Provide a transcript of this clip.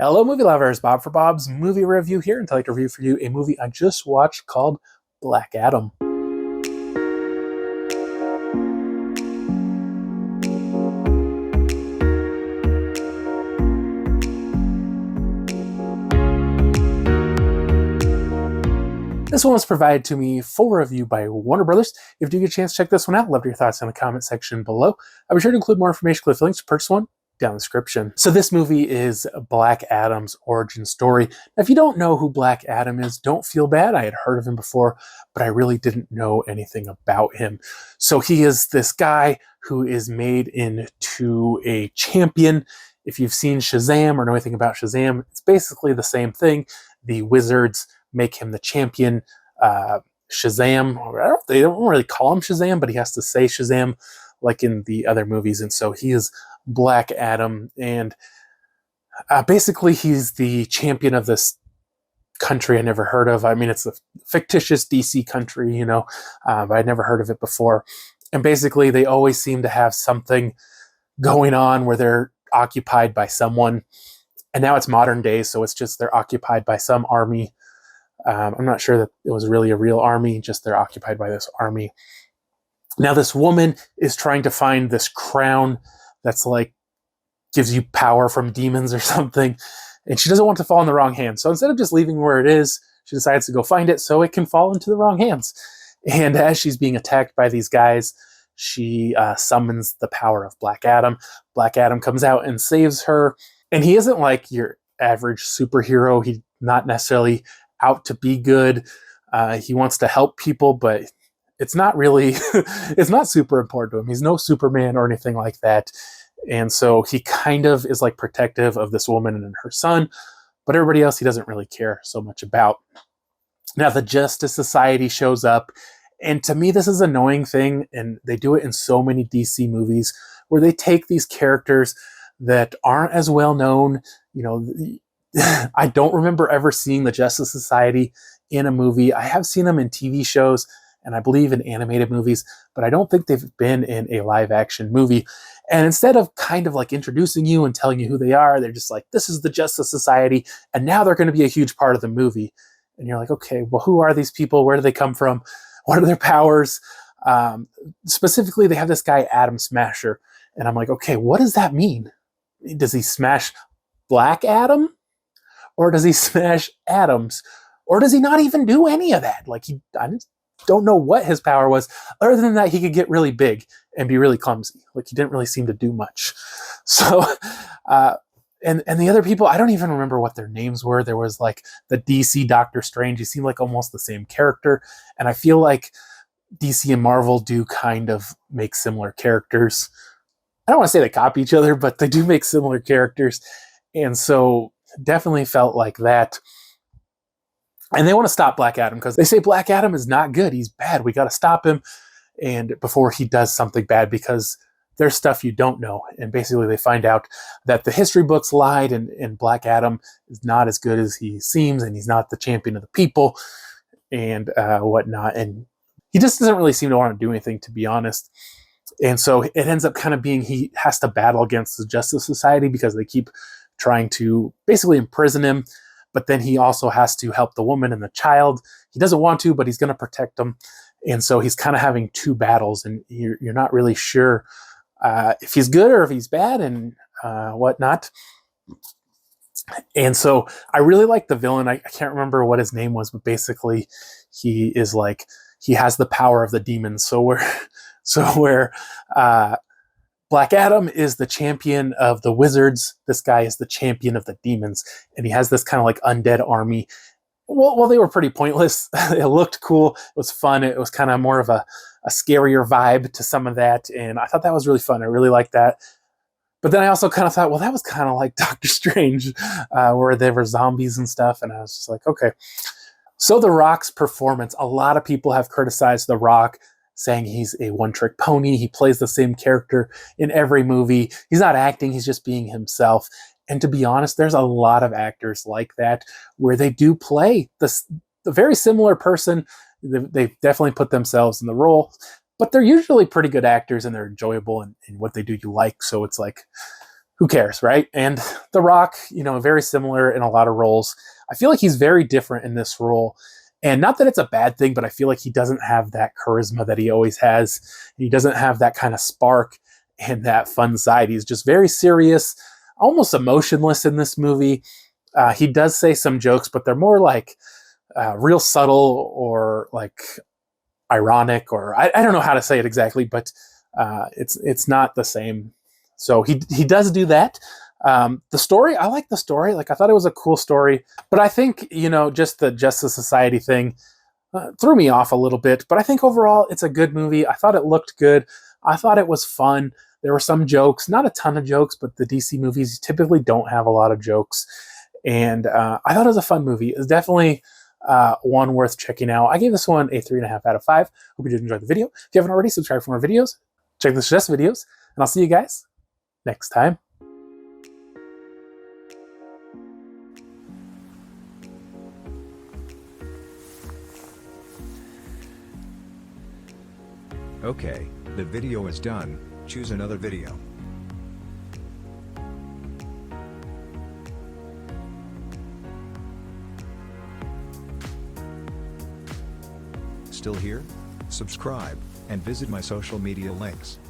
Hello, movie lovers. Bob for Bob's Movie Review here, and I'd like to review for you a movie I just watched called Black Adam. This one was provided to me for review by Warner Brothers. If you get a chance to check this one out, love your thoughts in the comment section below. I'll be sure to include more information, click links to purchase one down in the description. So this movie is Black Adam's origin story. Now, if you don't know who Black Adam is, don't feel bad. I had heard of him before, but I really didn't know anything about him. So he is this guy who is made into a champion. If you've seen Shazam or know anything about Shazam, it's basically the same thing. The wizards make him the champion. Shazam, they don't really call him Shazam, but he has to say Shazam like in the other movies. And so he is Black Adam, and basically he's the champion of this country I never heard of. I mean, it's a fictitious DC country, you know, but I'd never heard of it before. And basically they always seem to have something going on where they're occupied by someone. And now it's modern day, so it's just they're occupied by some army. I'm not sure that it was really a real army, just they're occupied by this army. Now this woman is trying to find this crown that's like gives you power from demons or something, and she doesn't want to fall in the wrong hands. So instead of just leaving where it is, she decides to go find it so it can fall into the wrong hands. And as she's being attacked by these guys, she summons the power of Black Adam. Black Adam comes out and saves her, and he isn't like your average superhero. He's not necessarily out to be good. He wants to help people, but it's not really, it's not super important to him. He's no Superman or anything like that. And so he kind of is like protective of this woman and her son, but everybody else he doesn't really care so much about. Now the Justice Society shows up, and to me this is an annoying thing, and they do it in so many DC movies where they take these characters that aren't as well known. You know, I don't remember ever seeing the Justice Society in a movie. I have seen them in TV shows, and I believe in animated movies, but I don't think they've been in a live action movie. And instead of kind of like introducing you and telling you who they are, they're just like, this is the Justice Society, and now they're going to be a huge part of the movie. And you're like, okay, well, who are these people? Where do they come from? What are their powers? Specifically, they have this guy, Atom Smasher. And I'm like, okay, what does that mean? Does he smash Black Adam? Or does he smash atoms? Or does he not even do any of that? Like, I don't know what his power was, other than that he could get really big and be really clumsy. Like, he didn't really seem to do much. So, and the other people, I don't even remember what their names were. There was like the DC Doctor Strange. He seemed like almost the same character. And I feel like DC and Marvel do kind of make similar characters. I don't want to say they copy each other, but they do make similar characters. And so definitely felt like that. And they want to stop Black Adam because they say Black Adam is not good. He's bad. We got to stop him, and before he does something bad, because there's stuff you don't know. And basically they find out that the history books lied, and Black Adam is not as good as he seems, and he's not the champion of the people and whatnot. And he just doesn't really seem to want to do anything, to be honest. And so it ends up kind of being he has to battle against the Justice Society because they keep trying to basically imprison him. But then he also has to help the woman and the child. He doesn't want to, but he's going to protect them. And so he's kind of having two battles, and you're not really sure if he's good or if he's bad and whatnot. And so I really like the villain. I can't remember what his name was, but basically he is like, he has the power of the demons. So where Black Adam is the champion of the wizards, this guy is the champion of the demons, and he has this kind of like undead army. Well, they were pretty pointless. It looked cool. It was fun. It was kind of more of a scarier vibe to some of that, and I thought that was really fun. I really liked that. But then I also kind of thought, well, that was kind of like Doctor Strange, where there were zombies and stuff, and I was just like, okay. So The Rock's performance, a lot of people have criticized The Rock, saying he's a one-trick pony. He plays the same character in every movie. He's not acting, he's just being himself. And to be honest, there's a lot of actors like that where they do play the very similar person. They definitely put themselves in the role, but they're usually pretty good actors, and they're enjoyable, and what they do you like. So it's like, who cares, right? And The Rock, you know, very similar in a lot of roles. I feel like he's very different in this role. And not that it's a bad thing, but I feel like he doesn't have that charisma that he always has. He doesn't have that kind of spark and that fun side. He's just very serious, almost emotionless in this movie. He does say some jokes, but they're more like real subtle or like ironic, or I don't know how to say it exactly, but it's not the same. So he does do that. The story, I like the story. Like, I thought it was a cool story, but I think, you know, just the Justice Society thing threw me off a little bit. But I think overall it's a good movie. I thought it looked good. I thought it was fun. There were some jokes, not a ton of jokes, but the DC movies typically don't have a lot of jokes. And I thought it was a fun movie. It's definitely one worth checking out. I gave this one a 3.5 out of 5. Hope you did enjoy the video. If you haven't already, subscribe for more videos. Check the suggested videos, and I'll see you guys next time. Okay, the video is done. Choose another video. Still here? Subscribe, and visit my social media links.